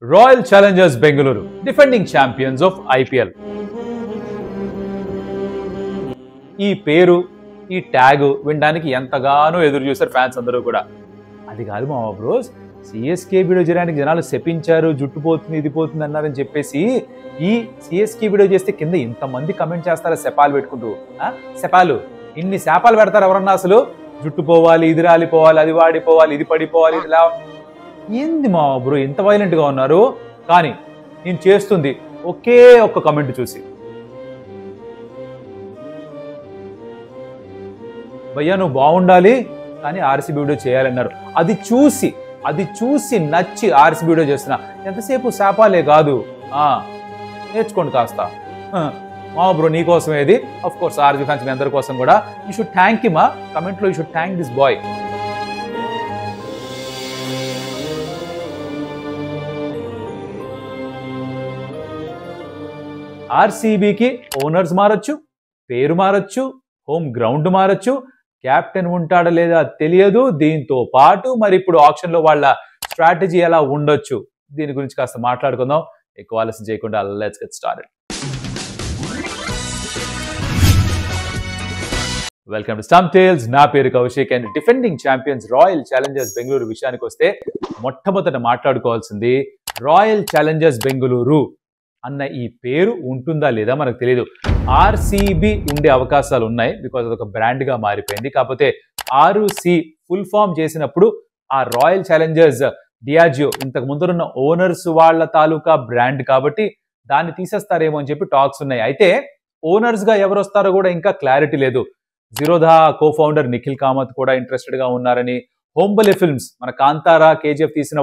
Royal Challengers Bengaluru, defending champions of IPL. ఈ పేరు ఈ ట్యాగ్ వినడానికి ఎంతగానో ఎదురు చూశారు ఫ్యాన్స్ అందరూ కూడా. అది కాదు మా బ్రోస్, సిఎస్కే వీడియో చేయడానికి జనాలు శపించారు, జుట్టు పోతుంది ఇది పోతుంది అన్నారని చెప్పేసి ఈ సిఎస్కే వీడియో చేస్తే కింద ఇంతమంది కమెంట్ చేస్తారా శపాలు పెట్టుకుంటూ. శపాలు ఇన్ని శాపాలు పెడతారు ఎవరన్నా? అసలు జుట్టు పోవాలి, ఇది రాలిపోవాలి, అది వాడిపోవాలి, ఇది పడిపోవాలి, ఇలా ఏంది మా బ్రో ఇంత వైలెంట్ గా ఉన్నారు? కానీ నేను చేస్తుంది ఒకే ఒక్క కమెంట్ చూసి, భయ్యా నువ్వు బాగుండాలి కానీ ఆర్సీబీ వీడియో చేయాలన్నారు. అది చూసి నచ్చి ఆర్సీబీ వీడియో చేస్తున్నా. ఎంతసేపు శాపాలే కాదు, నేర్చుకోండి కాస్త. మా బ్రో నీకోసం ఏది, అఫ్ కోర్స్ ఆర్సీబీ ఫ్యాన్స్ మీ అందరి కోసం కూడా. You should thank him. Comment లో you should thank this boy. ఆర్సీబీకి ఓనర్స్ మారచ్చు, పేరు మారచ్చు, హోమ్ గ్రౌండ్ మారచ్చు, కెప్టెన్ ఉంటాడా లేదా తెలియదు. దీంతో పాటు మరి ఇప్పుడు ఆప్షన్ లో వాళ్ళ స్ట్రాటజీ ఎలా ఉండొచ్చు, దీని గురించి కాస్త మాట్లాడుకుందాం. ఎక్కువ ఆలస్యం చేయకుండా let's get started. Welcome to stump tales. నా పేరు Kaushik and defending champions royal challengers Bengaluru విషయానికి వస్తే మొట్టమొదట మాట్లాడుకోవాల్సింది రాయల్ ఛాలెంజర్స్ బెంగళూరు అన్న ఈ పేరు ఉంటుందా లేదా మనకు తెలియదు. ఆర్సీబీ ఉండే అవకాశాలు ఉన్నాయి, బికాజ్ అదొక బ్రాండ్ గా మారిపోయింది. కాకపోతే ఆర్సీ ఫుల్ ఫామ్ చేసినప్పుడు ఆ రాయల్ ఛాలెంజర్స్ డియాజియో ఇంతకు ముందున్న ఓనర్స్ వాళ్ళ తాలూకా బ్రాండ్ కాబట్టి దాన్ని తీసేస్తారేమో అని చెప్పి టాక్స్ ఉన్నాయి. అయితే ఓనర్స్ గా ఎవరు వస్తారో కూడా ఇంకా క్లారిటీ లేదు. జీరోధా కో ఫౌండర్ నిఖిల్ కామత్ కూడా ఇంట్రెస్టెడ్ గా ఉన్నారని, హోంబలే ఫిల్మ్స్ మన కాంతారా కేజీఎఫ్ తీసిన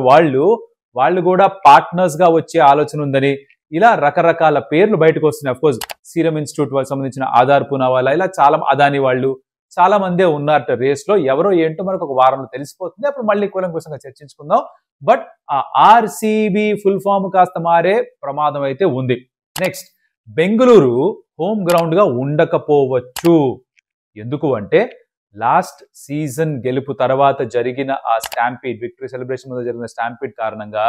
వాళ్ళు కూడా పార్ట్నర్స్ గా వచ్చే ఆలోచన ఉందని, ఇలా రకరకాల పేర్లు బయటకు వస్తున్నాయి. అఫ్కోర్స్ సీరం ఇన్స్టిట్యూట్ వాళ్ళకి సంబంధించిన ఆధార్ పూనావాలా, ఇలా చాలా అదాని వాళ్ళు చాలా మందే ఉన్నారట రేస్ లో. ఎవరో ఏంటో మనకు ఒక వారంలో తెలిసిపోతుంది. అప్పుడు మళ్ళీ కూలంకోసంగా చర్చించుకుందాం. బట్ ఆ ఆర్సీబీ ఫుల్ ఫామ్ కాస్త మారే ప్రమాదం అయితే ఉంది. నెక్స్ట్, బెంగళూరు హోమ్ గ్రౌండ్ గా ఉండకపోవచ్చు. ఎందుకు అంటే లాస్ట్ సీజన్ గెలుపు తర్వాత జరిగిన ఆ స్టాంపీడ్, విక్టరీ సెలబ్రేషన్ మీద జరిగిన స్టాంపీడ్ కారణంగా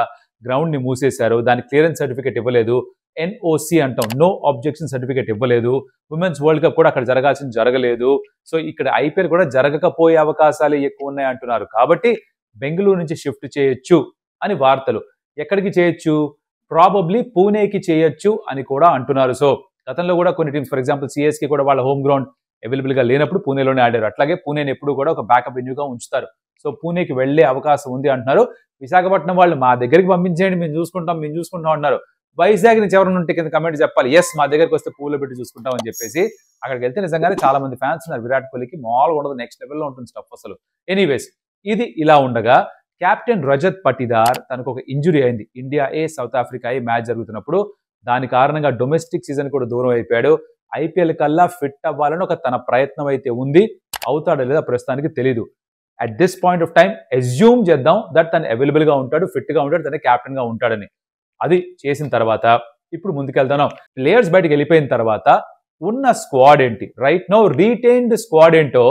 గ్రౌండ్ ని మూసేశారు. దానికి క్లియరెన్స్ సర్టిఫికేట్ ఇవ్వలేదు. ఎన్ఓసి అంటాం, నో ఆబ్జెక్షన్ సర్టిఫికేట్ ఇవ్వలేదు. ఉమెన్స్ వరల్డ్ కప్ కూడా అక్కడ జరగాల్సింది జరగలేదు. సో ఇక్కడ ఐపీఎల్ కూడా జరగకపోయే అవకాశాలు ఎక్కువ ఉన్నాయి అంటున్నారు. కాబట్టి బెంగళూరు నుంచి షిఫ్ట్ చేయొచ్చు అని వార్తలు. ఎక్కడికి చేయొచ్చు? ప్రాబబ్లీ పూణేకి చేయొచ్చు అని కూడా అంటున్నారు. సో గతంలో కూడా కొన్ని టీమ్స్, ఫర్ ఎగ్జాంపుల్ సిఎస్కే కూడా వాళ్ళ హోమ్ గ్రౌండ్ అవైలబుల్ గా లేనప్పుడు పూణేలోనే ఆడారు. అట్లాగే పూణేని ఎప్పుడు కూడా ఒక బ్యాకప్ వెన్యూగా ఉంచుతారు. సో పూణేకి వెళ్లే అవకాశం ఉంది అంటున్నారు. విశాఖపట్నం వాళ్ళు మా దగ్గరికి పంపించేయండి, మేము చూసుకుంటాం అంటున్నారు. వైజాగ్ నుంచి ఎవరైనా ఉంటే కింద కమెంట్ చెప్పాలి, ఎస్ మా దగ్గరికి వస్తే పూలు పెట్టి చూసుకుంటాం అని చెప్పేసి. అక్కడికి వెళ్తే నిజంగానే చాలా మంది ఫ్యాన్స్ ఉన్నారు. విరాట్ కోహ్లీకి మామూలుగా ఉండదు, నెక్స్ట్ లెవెల్లో ఉంటుంది స్టఫ్ అసలు. ఎనీవేస్, ఇది ఇలా ఉండగా కెప్టెన్ రజత్ పటిదార్ తనకు ఒక ఇంజురీ అయింది. ఇండియా సౌత్ ఆఫ్రికా మ్యాచ్ జరుగుతున్నప్పుడు. దాని కారణంగా డొమెస్టిక్ సీజన్ కూడా దూరం అయిపోయాడు. ఐపీఎల్ కల్లా ఫిట్ అవ్వాలని ఒక తన ప్రయత్నం అయితే ఉంది. అవుతాడో లేదా ప్రస్తుతానికి తెలీదు. At this point of time assume చేద్దాం దట్ తను అవైలబుల్ గా ఉంటాడు, ఫిట్ గా ఉంటాడు, తన కెప్టెన్ గా ఉంటాడని. అది చేసిన తర్వాత ఇప్పుడు ముందుకెళ్తాను. ప్లేయర్స్ బయటకు వెళ్ళిపోయిన తర్వాత ఉన్న స్క్వాడ్ ఏంటి, రైట్ నౌ రీటైన్డ్ స్క్వాడ్ ఏంటో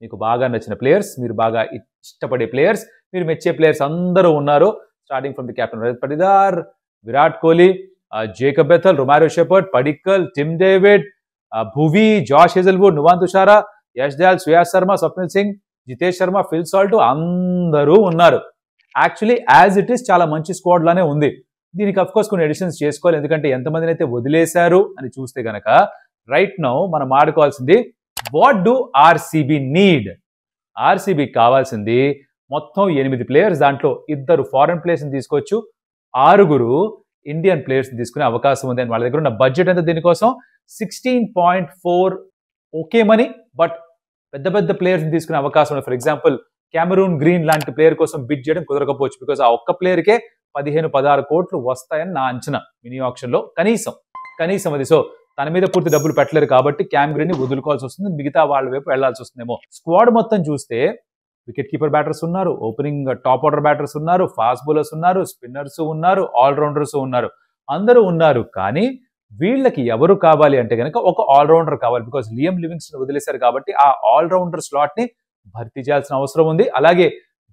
మీకు బాగా నచ్చిన ప్లేయర్స్, మీరు బాగా ఇష్టపడే ప్లేయర్స్, మీరు మెచ్చే ప్లేయర్స్ అందరూ ఉన్నారు. Starting from the captain Rajat Patidar, Virat Kohli, Jacob Bethell, Romario Shepherd, Padikkal, Tim David, Bhuvi, Josh Hazlewood, Nuwan Thushara, Yash Dayal, Shreyas Sharma, Swapnil Singh, Jitesh Sharma, Phil Salt అందరూ ఉన్నారు. యాక్చువల్లీ యాజ్ ఇట్ ఈస్ చాలా మంచి స్క్వాడ్ లానే ఉంది. దీనికి అఫ్ కోర్స్ కొన్ని ఎడిషన్స్ చేసుకోవాలి. ఎందుకంటే ఎంతమందిని అయితే వదిలేశారు అని చూస్తే గనక రైట్ నౌ మనం ఆడుకోవాల్సింది వాట్ డూ ఆర్సీబీ నీడ్. ఆర్సీబీకి కావాల్సింది మొత్తం 8 ప్లేయర్స్. దాంట్లో 2 ఫారెన్ ప్లేయర్స్ ని తీసుకోవచ్చు, 6 ఇండియన్ ప్లేయర్స్ ని తీసుకునే అవకాశం ఉంది. అని వాళ్ళ దగ్గర ఉన్న బడ్జెట్ ఎంత దీనికోసం 16.4 ఓకే మనీ. బట్ పెద్ద ప్లేయర్స్ ని తీసుకునే అవకాశం ఉంది. ఫర్ ఎగ్జాంపుల్ కెమెరూన్ గ్రీన్ లాంటి ప్లేయర్ కోసం బిడ్ చేయడం కుదరకపోవచ్చు. బికాస్ ఆ ఒక్క ప్లేయర్కే 15-16 కోట్లు వస్తాయని నా అంచనా మినీ ఆప్షన్ లో కనీసం అది. సో తన మీద పూర్తి డబ్బులు పెట్టలేరు కాబట్టి క్యామ్ గ్రీన్ ని వదులుకోవాల్సి వస్తుంది, మిగతా వాళ్ళ వైపు వెళ్లాల్సి వస్తుందేమో. స్క్వాడ్ మొత్తం చూస్తే వికెట్ కీపర్ బ్యాటర్స్ ఉన్నారు, ఓపెనింగ్ టాప్ ఆర్డర్ బ్యాటర్స్ ఉన్నారు, ఫాస్ట్ బౌలర్స్ ఉన్నారు, స్పిన్నర్స్ ఉన్నారు, ఆల్రౌండర్స్ ఉన్నారు, అందరూ ఉన్నారు. కానీ వీళ్ళకి ఎవరు కావాలి అంటే కనుక ఒక ఆల్రౌండర్ కావాలి. బికాస్ లియం లివింగ్స్టన్ వదిలేశారు కాబట్టి ఆ ఆల్రౌండర్ స్లాట్ ని భర్తీ చేయాల్సిన అవసరం ఉంది. అలాగే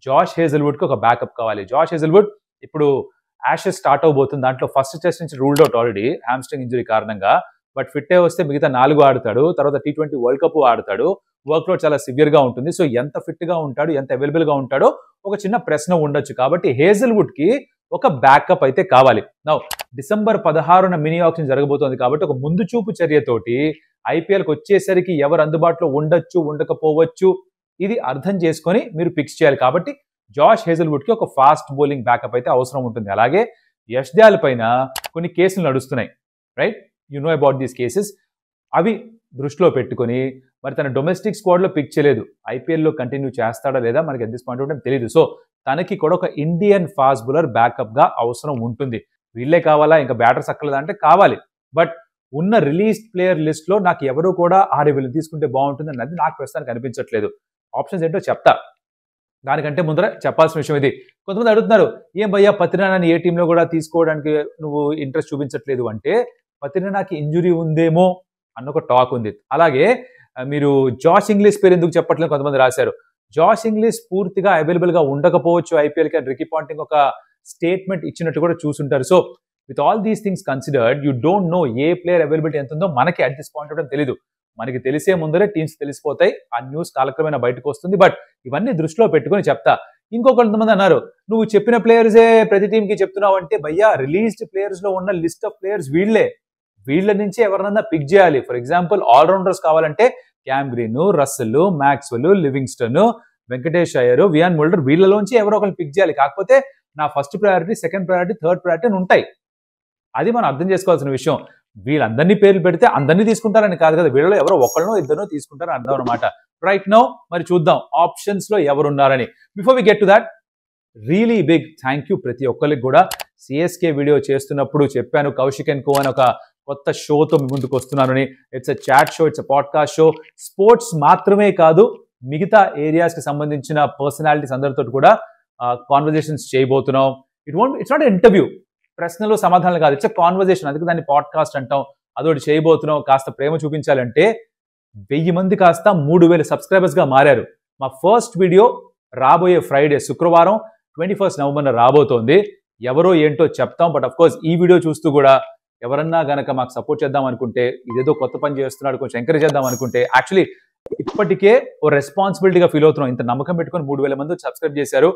జాష్ హేజల్వుడ్ కి ఒక బ్యాకప్ కావాలి. జాష్ హేజల్వుడ్ ఇప్పుడు యాషెస్ స్టార్ట్ అవబోతుంది. దాంట్లో ఫస్ట్ టెస్ట్ నుంచి ruled out already hamstring injury కారణంగా. బట్ ఫిట్ అయి వస్తే మిగతా 4 ఆడతాడు. తర్వాత T20 వరల్డ్ కప్ ఆడతాడు. వర్క్ లోడ్ చాలా సివియర్ గా ఉంటుంది. సో ఎంత ఫిట్ గా ఉంటాడు, ఎంత అవైలబుల్ గా ఉంటాడో ఒక చిన్న ప్రశ్న ఉండొచ్చు. కాబట్టి హేజల్వుడ్ కి ఒక బ్యాకప్ అయితే కావాలి. నౌ డిసెంబర్ 16న మినీ ఆక్షన్ జరగబోతోంది కాబట్టి ఒక ముందు చూపు చర్యతోటి ఐపీఎల్కి వచ్చేసరికి ఎవరు అందుబాటులో ఉండొచ్చు, ఉండకపోవచ్చు, ఇది అర్థం చేసుకొని మీరు పిక్స్ చేయాలి. కాబట్టి జాష్ హేజల్వుడ్ కి ఒక ఫాస్ట్ బౌలింగ్ బ్యాకప్ అయితే అవసరం ఉంటుంది. అలాగే యష్ దయాల్ పైన కొన్ని కేసులు నడుస్తున్నాయి, right? You know about these cases. అవి దృష్టిలో పెట్టుకొని మరి తన డొమెస్టిక్ స్క్వాడ్ లో పిక్ చేయలేదు. ఐపీఎల్లో కంటిన్యూ చేస్తాడా లేదా మనకి at this point of time తెలియదు. సో తనకి కూడా ఒక ఇండియన్ ఫాస్ట్ బౌలర్ బ్యాకప్ గా అవసరం ఉంటుంది. వీళ్ళే కావాలా, ఇంకా బ్యాటర్స్ అక్కర్లేదా అంటే కావాలి. బట్ ఉన్న రిలీజ్ ప్లేయర్ లిస్ట్ లో నాకు ఎవరు కూడా వీళ్ళు తీసుకుంటే బాగుంటుంది అన్నది నాకు ప్రస్తుతానికి అనిపించట్లేదు. ఆప్షన్స్ ఏంటో చెప్తా. దానికంటే ముందర చెప్పాల్సిన విషయం ఇది. కొంతమంది అడుగుతున్నారు, ఏం భయ్యా పతిరానాని ఏ టీంలో కూడా తీసుకోవడానికి నువ్వు ఇంట్రెస్ట్ చూపించట్లేదు అంటే, పతిరానాకి ఇంజురీ ఉందేమో అన్న ఒక టాక్ ఉంది. అలాగే మీరు జాష్ ఇంగ్లీష్ పేరు ఎందుకు చెప్పట్లేదు కొంతమంది రాశారు. జాష్ ఇంగ్లీష్ పూర్తిగా అవైలబుల్ గా ఉండకపోవచ్చు ఐపీఎల్కి అని రికీ పాంటింగ్ ఒక స్టేట్మెంట్ ఇచ్చినట్టు కూడా చూసుంటారు. So with all these things considered you don't know A player availability ఎంత ఉందో మనకి అట్ దిస్ పాయింట్ ఆఫ్ తెలియదు. మనకి తెలిసే ముందరే టీమ్స్ తెలిసిపోతాయి. ఆ న్యూస్ కాలక్రమేణా బయటకు వస్తుంది. బట్ ఇవన్నీ దృష్టిలో పెట్టుకొని చెప్తా. ఇంకొంతమంది అన్నారు, నువ్వు చెప్పిన ప్లేయర్సే ప్రతి టీమ్ కి చెప్తున్నావు అంటే, భయ్యా రిలీజ్డ్ ప్లేయర్స్ లో ఉన్న లిస్ట్ ఆఫ్ ప్లేయర్స్ వీళ్ళ నుంచి ఎవరినన్నా పిక్ చేయాలి. ఫర్ ఎగ్జాంపుల్ ఆల్రౌండర్స్ కావాలంటే Cam Green, Russell, Maxwell, Livingstone, Venkatesh Iyer, Wiaan Mulder, వీళ్ళలోంచి ఎవరో ఒకరిని పిక్ చేయాలి. కాకపోతే నా first priority, second priority, third priority అని ఉంటాయి. అది మనం అర్థం చేసుకోవాల్సిన విషయం. వీళ్ళందరినీ పేర్లు పెడితే అందరినీ తీసుకుంటారని కాదు కదా, వీళ్ళలో ఎవరో ఒకళ్ళనో ఇద్దరినో తీసుకుంటారని అర్థం అనమాట. రైట్ నౌ మరి చూద్దాం ఆప్షన్స్ లో ఎవరున్నారని. Before we get to that, really big thank you ప్రతి ఒక్కరికి కూడా. సిఎస్కే వీడియో చేస్తున్నప్పుడు చెప్పాను, కౌశిక్ అండ్ కో అని ఒక కొత్త షోతో మీ ముందుకు వస్తున్నానని. It's a chat show, it's a podcast show. Sports మాత్రమే కాదు, మిగతా ఏరియాస్ కి సంబంధించిన పర్సనాలిటీస్ అందరితో కూడా కాన్వర్జేషన్స్ చేయబోతున్నాం. ఇట్స్ నాట్ ఇంటర్వ్యూ, ప్రశ్నలు సమాధానాలు కాదు, ఇట్స్ ఎ కాన్వర్జేషన్. అందుకే దాన్ని పాడ్కాస్ట్ అంటాం. అదొకటి చేయబోతున్నాం. కాస్త ప్రేమ చూపించాలంటే 1000 మంది కాస్త 3000 సబ్స్క్రైబర్స్ గా మారారు. మా ఫస్ట్ వీడియో రాబోయే ఫ్రైడే శుక్రవారం 21 నవంబర్ రాబోతోంది. ఎవరో ఏంటో చెప్తాం. బట్ అఫ్ కోర్స్ ఈ వీడియో చూస్తూ కూడా ఎవరన్నా గనక మాకు సపోర్ట్ చేద్దాం అనుకుంటే, ఇదేదో కొత్త పని చేస్తున్నాడు కొంచెం ఎంకరేజ్ చేద్దాం అనుకుంటే, యాక్చువల్లీ ఇప్పటికే ఓ రెస్పాన్సిబిలిటీగా ఫీల్ అవుతున్నాం. ఇంత నమ్మకం పెట్టుకొని 3000 మంది సబ్స్క్రైబ్ చేశారు.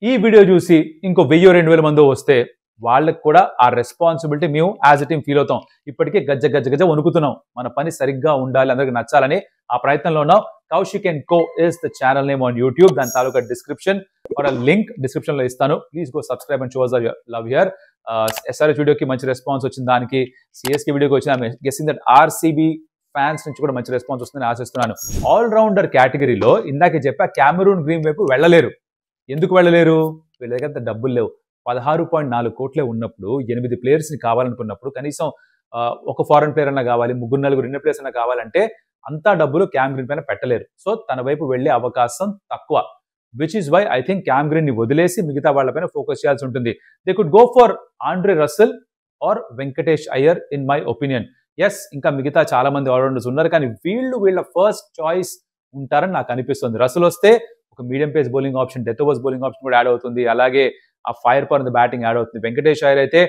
ఈ వీడియో చూసి ఇంకో 1000-2000 మంది వస్తే వాళ్ళకి కూడా ఆ రెస్పాన్సిబిలిటీ మేము యాజ్ ఎ టీమ్ ఫీల్ అవుతాం. ఇప్పటికే గజ్జ వణుకుతున్నాం. మన పని సరిగ్గా ఉండాలి, అందరికి నచ్చాలని ఆ ప్రయత్నంలో ఉన్నాం. Kaushik and co is the channel name on YouTube. దాని తాలూకా డిస్క్రిప్షన్ లింక్ డిస్క్రిప్షన్ లో ఇస్తాను. Please go subscribe and show us love here. SRS వీడియోకి మంచి రెస్పాన్స్ వచ్చింది, దానికి సిఎస్కే వీడియోకి వచ్చిన గెస్సింగ్ దట్ ఆర్సీబీ ఫ్యాన్స్ నుంచి కూడా మంచి రెస్పాన్స్ వస్తుందని ఆశిస్తున్నాను. ఆల్రౌండర్ కేటగిరీలో ఇందాక చెప్పా క్యామరూన్ గ్రీన్ వైపు వెళ్ళలేరు. ఎందుకు వెళ్ళలేరు? వీళ్ళ దగ్గర డబ్బులు లేవు. 16.4 కోట్లే ఉన్నప్పుడు 8 ప్లేయర్స్ ని కావాలనుకున్నప్పుడు కనీసం ఒక ఫారెన్ ప్లేయర్ అన్నా కావాలి, 3-4 ఇండియన్ ప్లేయర్స్ అన్నా కావాలంటే అంతా డబ్బులు క్యామ్ గ్రీన్ పైన పెట్టలేరు. సో తన వైపు వెళ్లే అవకాశం తక్కువ. Which is why I think Cam Green ని వదిలేసి మిగతా వాళ్ళపైన ఫోకస్ చేయాల్సి ఉంటుంది. They could go for Andre Russell or Venkatesh Iyer in my opinion. Yes, ఇంకా మిగతా చాలా మంది ఆల్రౌండర్స్ ఉన్నారు, కానీ వీళ్ళ ఫస్ట్ చాయిస్ ఉంటారని నాకు అనిపిస్తుంది. రస్సెల్ వస్తే ఒక medium pace bowling option, death overs bowling option కూడా యాడ్ అవుతుంది. అలాగే ఆ ఫైర్ పవర్ బ్యాటింగ్ యాడ్ అవుతుంది. వెంకటేష్ అయ్యర్ అయితే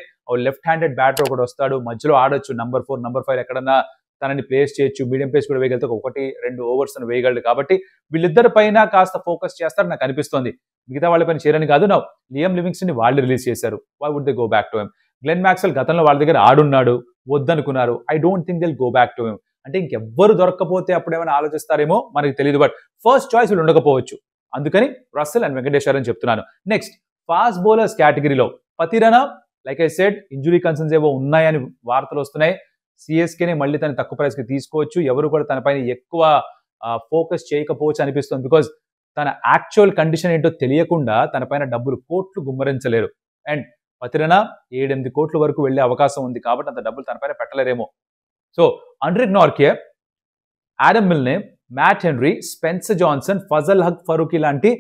లెఫ్ట్ హ్యాండెడ్ బ్యాటర్ ఒకటి వస్తాడు, మధ్యలో ఆడొచ్చు, నంబర్ 4, నంబర్ 5 ఎక్కడన్నా తనని ప్లేస్ చేయొచ్చు. మీడియం పేస్ కూడా వేయగలితే 1-2 ఓవర్స్ అని వేయగలడు. కాబట్టి వీళ్ళిద్దరి పైన కాస్త ఫోకస్ చేస్తారని నాకు అనిపిస్తుంది. మిగతా వాళ్ళ పైన చేయరని కాదు. నా లియం లివింగ్స్టన్ ని వాళ్ళు రిలీజ్ చేశారు. Why would they go back to him? Glenn Maxwell గతంలో వాళ్ళ దగ్గర ఆడున్నాడు, వద్దనుకున్నారు. I don't think they'll go back to him. అంటే ఇంకెవ్వరు దొరక్కపోతే అప్పుడు ఏమైనా ఆలోచిస్తారేమో మనకి తెలియదు. బట్ ఫస్ట్ చాయిస్ వీళ్ళు ఉండకపోవచ్చు. అందుకని రస్సెల్ అండ్ వెంకటేష్ అయ్యర్ అని చెప్తున్నాను. నెక్స్ట్, ఫాస్ట్ బౌలర్స్ కేటగిరీలో Pathirana, like I said, injury concerns ఏవో ఉన్నాయని వార్తలు వస్తున్నాయి. సిఎస్కేనే మళ్ళీ తన తక్కువ ప్రైస్ కి తీసుకోవచ్చు. ఎవరు కూడా తన పైన ఎక్కువ ఫోకస్ చేయకపోవచ్చు అనిపిస్తుంది. బికాజ్ తన యాక్చువల్ కండిషన్ ఏంటో తెలియకుండా తన పైన డబ్బులు కోట్లు గుమ్మరించలేరు. అండ్ పతిరనా 7-8 కోట్ల వరకు వెళ్లే అవకాశం ఉంది. కాబట్టి అంత డబ్బులు తన పైన పెట్టలేరేమో. So Anrich Nortje, Adam Milne, Matt Henry, Spencer Johnson, Fazalhaq Farooqi లాంటి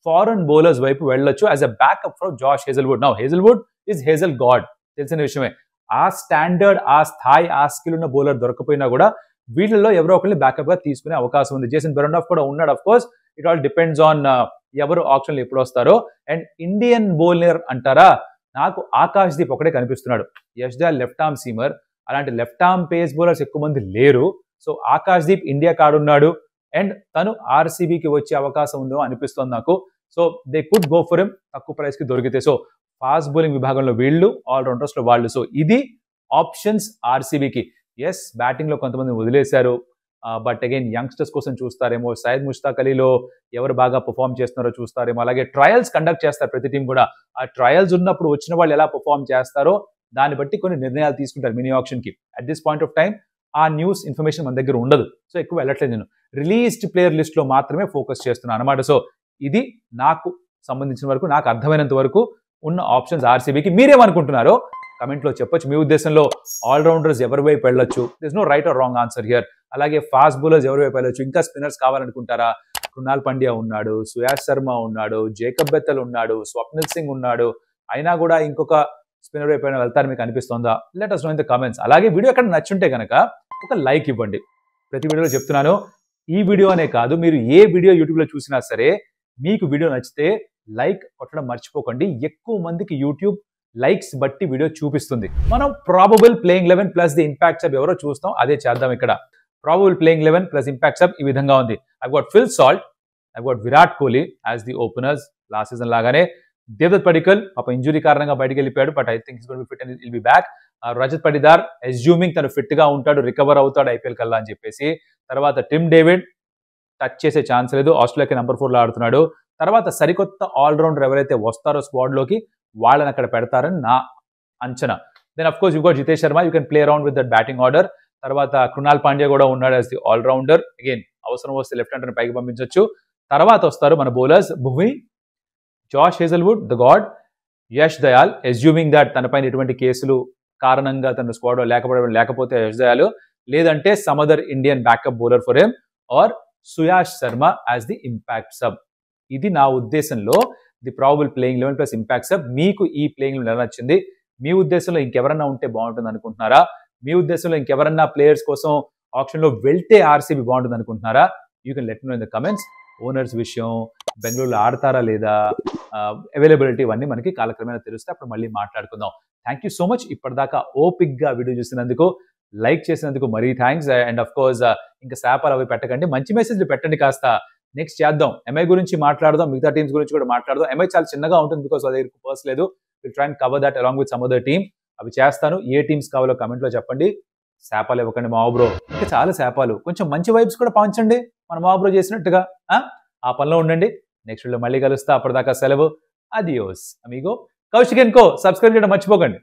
ఫారెన్ బౌలర్స్ వైపు వెళ్ళొచ్చు as a backup for Josh Hazlewood. Now Hazlewood is hazel god, తెలిసిన విషయమే. ఆ స్టాండర్డ్, ఆ స్థాయి, ఆ స్కిల్ ఉన్న బౌలర్ దొరకపోయినా కూడా వీళ్ళలో ఎవరో ఒకరిని బ్యాకప్ గా తీసుకునే అవకాశం ఉంది. జేసన్ బెరెండార్ఫ్ కూడా ఉన్నాడు. Of course it all depends on ఎవరు ఆప్షన్లు ఎప్పుడు వస్తారో. అండ్ ఇండియన్ బౌలర్ అంటారా, నాకు ఆకాష్ దీప్ ఒకటే కనిపిస్తున్నాడు. Yash Dayal left arm seamer, అలాంటి లెఫ్ట్ ఆర్మ్ పేస్ బౌలర్స్ ఎక్కువ మంది లేరు. సో ఆకాష్ దీప్ ఇండియా కాడున్నాడు అండ్ తను ఆర్సీబీకి వచ్చే అవకాశం ఉందో అనిపిస్తుంది నాకు. So they could go for him తక్కువ ప్రైస్ కి దొరికితే. సో ఫాస్ట్ బౌలింగ్ విభాగంలో వీళ్ళు, ఆల్రౌండర్స్ లో వాళ్ళు. సో ఇది ఆప్షన్స్ ఆర్సీబీకి. ఎస్, బ్యాటింగ్ లో కొంతమంది వదిలేశారు, బట్ అగైన్ యంగ్స్టర్స్ కోసం చూస్తారేమో. సయ్యద్ ముష్తాక్ అలీలో ఎవరు బాగా పర్ఫామ్ చేస్తున్నారో చూస్తారేమో. అలాగే ట్రయల్స్ కండక్ట్ చేస్తారు ప్రతి టీం కూడా. ఆ ట్రయల్స్ ఉన్నప్పుడు వచ్చిన వాళ్ళు ఎలా పర్ఫామ్ చేస్తారో దాన్ని బట్టి కొన్ని నిర్ణయాలు తీసుకుంటారు మినీ ఆప్షన్ కి. At this point of time ఆ న్యూస్ ఇన్ఫర్మేషన్ మన దగ్గర ఉండదు. సో ఎక్కువ వెళ్ళట్లేదు, నేను రిలీజ్డ్ ప్లేయర్ లిస్ట్ లో మాత్రమే ఫోకస్ చేస్తున్నాను అనమాట. సో ఇది నాకు సంబంధించిన వరకు, నాకు అర్థమైనంత వరకు ఉన్న ఆప్షన్స్ ఆర్సీబీకి. మీరేమనుకుంటున్నారో కమెంట్ లో చెప్పొచ్చు. మీ ఉద్దేశంలో ఆల్రౌండర్స్ ఎవరి వైపు వెళ్ళొచ్చు? This no right or wrong answer here. అలాగే ఫాస్ట్ బౌలర్స్ ఎవరి వైపు వెళ్ళొచ్చు? ఇంకా స్పిన్నర్స్ కావాలనుకుంటారా? కృణాల్ పాండ్యా ఉన్నాడు, సుయాష్ శర్మ ఉన్నాడు, జేకబ్ బెత్తల్ ఉన్నాడు, స్వప్నిల్ సింగ్ ఉన్నాడు. అయినా కూడా ఇంకొక స్పిన్నర్ వైపు వెళ్తారు మీకు అనిపిస్తుందా? Let us know in the comments. అలాగే వీడియో ఎక్కడ నచ్చుంటే కనుక ఒక లైక్ ఇవ్వండి. ప్రతి వీడియోలో చెప్తున్నాను, ఈ వీడియో అనే కాదు, మీరు ఏ వీడియో యూట్యూబ్లో చూసినా సరే మీకు వీడియో నచ్చితే లైక్ కొట్టడం మర్చిపోకండి. ఎక్కువ మందికి యూట్యూబ్ లైక్స్ బట్టి వీడియో చూపిస్తుంది. మనం probable playing 11 plus the impact sub ఎవరో చూస్తాం, అదే చేద్దాం ఇక్కడ. Probable playing 11 plus impact sub ఈ విధంగా ఉంది. I've got Phil Salt, I've got Virat Kohli as the openers last season లాగానే. దేవదత్ పడికల్ పాప ఇంజురీ కారణంగా బయటకు వెళ్ళిపోయాడు, but I think his going to be fit and will be back. Rajat Patidar assuming తను ఫిట్ గా ఉంటాడు, రికవర్ అవుతాడు ఐపీఎల్ కల్లా అని చెప్పేసి. తర్వాత టిమ్ డేవిడ్ టచ్ చేసే ఛాన్స్ లేదు, ఆస్ట్రేలియాకి నెంబర్ 4 లో ఆడుతున్నాడు. తర్వాత సరికొత్త ఆల్రౌండర్ ఎవరైతే వస్తారో స్క్వాడ్ లోకి వాళ్ళని అక్కడ పెడతారని నా అంచనా. Then of course you got Jitesh Sharma, you can play around with that batting order. తర్వాత కృణాల్ పాండ్యా కూడా ఉన్నాడు యాజ్ ది ఆల్రౌండర్. అగైన్ అవసరం వస్తే లెఫ్ట్ హ్యాండర్ పైకి పంపించవచ్చు. తర్వాత వస్తారు మన bowlers Bhuvi, Josh Hazlewood the God, Yash Dayal assuming that తన పైన ఎటువంటి కేసులు కారణంగా తన స్క్వాడ్ లో లేకపోతే యష్ దయాల్, లేదంటే some other Indian backup bowler for him, or Suyash Sharma as the impact sub. ఇది నా ఉద్దేశంలో the probable playing 11 plus impact sub. మీకు ఈ ప్లేయింగ్ ఎలా నచ్చింది? మీ ఉద్దేశంలో ఇంకెవరన్నా ఉంటే బాగుంటుంది అనుకుంటున్నారా? మీ ఉద్దేశంలో ఇంకెవరన్నా ప్లేయర్స్ కోసం ఆప్షన్ లో వెళ్తే ఆర్సీబీ బాగుంటుంది అనుకుంటున్నారా? You can let me know in the comments. Owners విషయం, బెంగళూరులో ఆడతారా లేదా, అవైలబిలిటీ, ఇవన్నీ మనకి కాలక్రమేణా తెలుస్తే అప్పుడు మళ్ళీ మాట్లాడుకుందాం. థ్యాంక్ యూ సో మచ్ ఇప్పటిదాకా ఓపిక్ గా వీడియో చూసినందుకు, లైక్ చేసినందుకు మరీ థ్యాంక్స్. అండ్ అఫ్ కోర్స్ ఇంకా శాపాలు అవి పెట్టకండి, మంచి మెసేజ్లు పెట్టండి కాస్త. నెక్స్ట్ చేద్దాం, ఎంఐ గురించి మాట్లాడదాం, మిగతా టీమ్స్ గురించి కూడా మాట్లాడదాం. ఎంఐ చాలా చిన్నగా ఉంటుంది బికాస్ వాళ్ళ దగ్గర పర్స్ లేదు. Will try and cover that along with some other team. అవి చేస్తాను. ఏ టీమ్స్ కావాలో కమెంట్ లో చెప్పండి. శాపాలు ఇవ్వకండి మా బ్రో, ఇంకా చాలా శాపాలు. కొంచెం మంచి వైబ్స్ కూడా పంచండి మన మా బ్రో చేసినట్టుగా. ఆ పనిలో ఉండండి. నెక్స్ట్ వీడియో మళ్ళీ కలుస్తా. అప్పటిదాకా సెలవు. అదియోస్ అమిగో. కౌశిక్ అండ్ కో సబ్స్క్రైబ్ చేయడం మర్చిపోకండి.